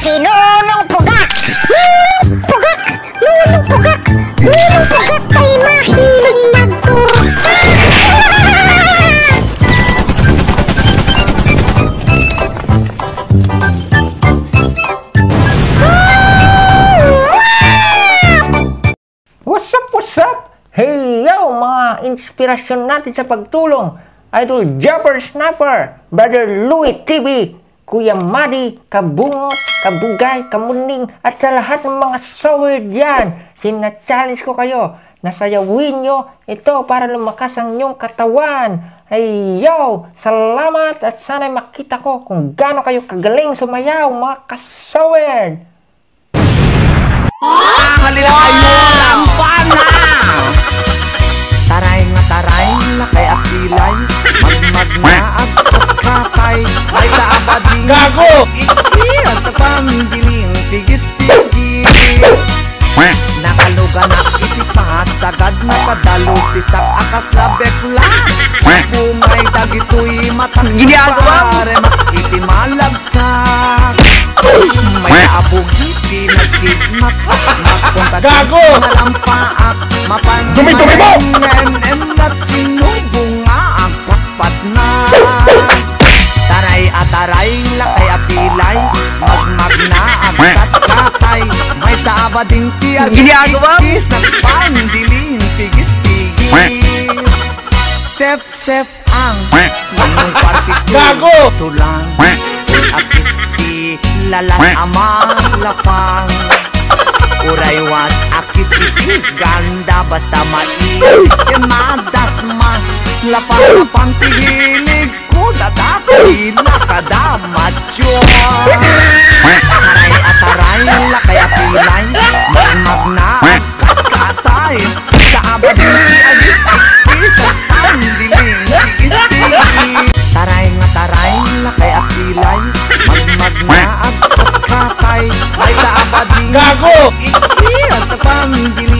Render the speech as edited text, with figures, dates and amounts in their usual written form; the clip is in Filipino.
si Nunong Pugak. Pugak! Nunong Pugak! Nunong Pugak ay mahilig magturo. What's up? Hey yo, mga inspirasyon natin sa pagtulong. Idol Jumper Snapper, Brother Louie TV, Kuya Madi, Kabungot, Kabugay, Kamuning, at sa lahat ng mga sower dyan. Sina-challenge ko kayo na sayawin nyo ito para lumakas ang inyong katawan. Hey yo, salamat at sana makita ko kung gaano kayo kagaling sumayaw mga kasower. Halina kayo, lampana! Taray nga taray, lakay at pilay, magmag na at kakay, ay sa abading gago! Ikiyas sa pamdiling, pigis-pigis. Nakaluga na itipat, sagad na kadalos, tisak akas na bekla. Pumay dagito'y matang pare, makitimalagsak. May naabog hipi, nagkidnap, magpunta gago! Malampaak, mapanyayin at sinubunga ang pakpat na. Taray at taray, lakay apilay, magmag na ang katkatay. May sabading tiyag, ikis, nagpandiling, pigis-pigis. Sef ang manong partit gago! Tulang, akis-i, lalang amang lapang. Uraywas, akis-i, ganda, basta maiis, emadasma. Lapang-lapang pihilig ko, dadaki, nakadamatyo. Taray at taray, lakay apilay, magmag na ang kakatay. Sa abading tiagit-ikis, at pandiling, tigis-tigis. Taray nga taray, lakay apilay, magmag na ang kakatay. Ay sa abading gago! Ikiyas sa pandiling.